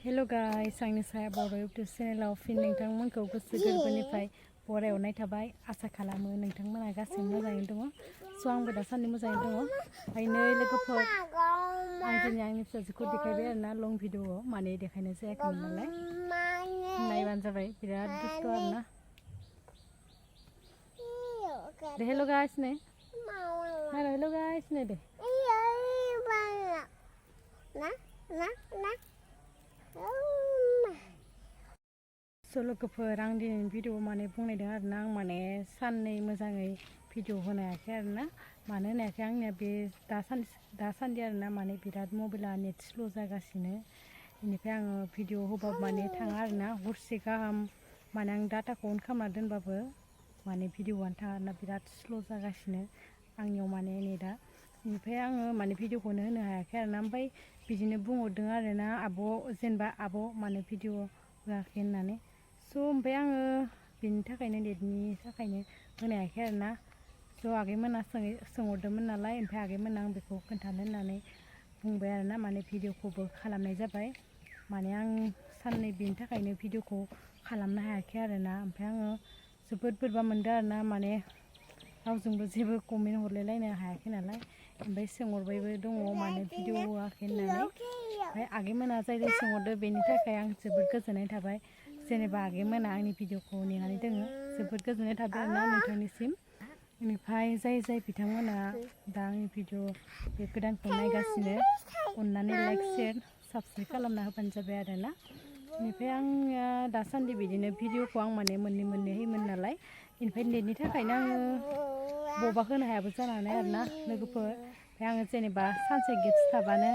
Hello guys आंनि साया बर' YouTube चेनेलाव फिन नोंथांमोनखौ गोसो गोरबोनिफ्राय बरायहरनाय थाबाय। आसा खालामो नोंथांमोना गासैबो मोजाङैनो दङ। स' आंबो दासान्दि मोजाङैनो दङ। ओमफ्राय नै लोगोफोर आं दिनै आंनि फिसाजोखौ देखायबाय आरोना लं भिडिअ'आव माने देखायनाय जायाखैमोन नालाय नायबानो जाबाय बिराद दुस्त आरोना। दे हेलो गाइस नै हेलो गाइस नै दे लोगोफोर आं दिनैनि भिडिअ माने बुंनायदों आरोना आं माने साननै मोजाङै भिडिअ होनो हायाखै आरोना। मानो होनायाखै आंनिया बे दासान्दि आरोना माने बिराद मबाइला नेट स्ल' जागासिनो। बेनिफ्राय आङो भिडिअ होबाबो माने थाङा आरोना हरसे गाहाम माने आं डाटाखौ अन खालामना दोनबाबो माने भिडिअआनो थाङा आरोना बिराद स्ल' जागासिनो आंनियाव माने नेटआ। बेनिफ्राय आङो माने भिडिअखौनो होनो हायाखै आरोना। ओमफ्राय बिदिनो बुंहरदों आरोना जेनेबा आब' माने भिडिअ होआखै होननानै। स' ओमफ्राय आङो बेनि थाखायनो नेटनि थाखायनो होनो हायाखै आरोना। स' आगैमोना सोंहरदोंमोन नालाय ओमफ्राय आगैमोना आं बेखौ खोन्थानो होननानै बुंबाय आरोना माने भिडिअखौबो खालामनाय जाबाय। माने आं साननै बेनि थाखायनो भिडिअखौ खालामनो हायाखै आरोना। ओमफ्राय आङो जोबोद बोरैबा मोनदों आरोना माने रावजोंबो जेबो कमेन्ट हरलायलायनो हायाखै नालाय। ओमफ्राय सोंहरबायबो दङ माने भिडिअ होआखै होननानै। ओमफ्राय आगैमोना जाय सोंहरदों बेनि थाखाय आं जोबोद गोजोननाय थाबाय। जेनेबा आगैमोना आंनि भिडिअखौ नेनानै दोङो जोबोद गोजोननाय थाबाय आरोना नोंथांनिसिम। बेनिफ्राय जाय बिथांमोना दा आंनि भिडिअ बे गोदानखौ नायगासिनो अननानै लाइक शेयार साबस्क्राइब खालामना होबानो जाबाय आरोना। बेनिफ्राय आंनिया दासान्दि बिदिनो भिडिअखौ आं माने मोननै होयोमोन नालाय। बेनिफ्राय नेटनि थाखायनो आङो बबा होनो हायाबो जानो हानाय आरोना लोगोफोर। ओमफ्राय आङो जेनेबा सानसे गेप्स थाबानो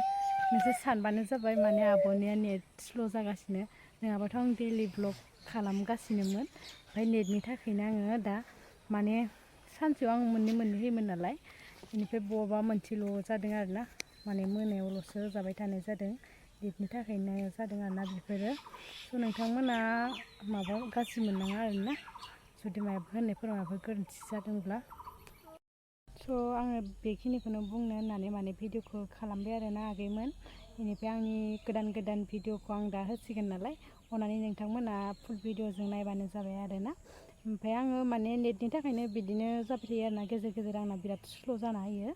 नोंसोर सानबानो जाबाय माने आब'निया नेट स्ल' जागासिनो। नङाबाथ' आं डेलि ब्लग खालामगासिनोमोन। ओमफ्राय नेटनि थाखायनो आङो दा माने सानसेयाव आं मोननै होयोमोन नालाय। बेनिफ्राय बबा मोनसेल' जादों आरोना माने मोनायावल'सो जाबाय थानाय जादों। नेटनि थाखायनो जादों आरोना बेफोरो। स' नोंथांमोना माबा गाज्रि मोननाङा आरोना जुदि माबाफोर होननायफोराव माबाफोर गोरोन्थि जादोंब्ला। स' आङो बेखिनिखौनो बुंनो होननानै माने भिडिअखौ खालामबाय आरोना आगैमोन। बेनिफ्राय आंनि गोदान भिडिअखौ आं दा होसिगोन नालाय अननानै नोंथांमोना फुल भिडिअजों नायबानो जाबाय आरोना। ओमफ्राय आङो माने नेटनि थाखायनो बिदिनो जाबाय थायो आरोना गेजेर आंना बिराद स्ल' जाना होयो।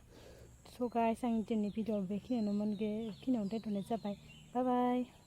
स' गाइस आं दिनै भिडिअ बेखिनियावनो दोनथ'नाय जाबाय। बाय बाय।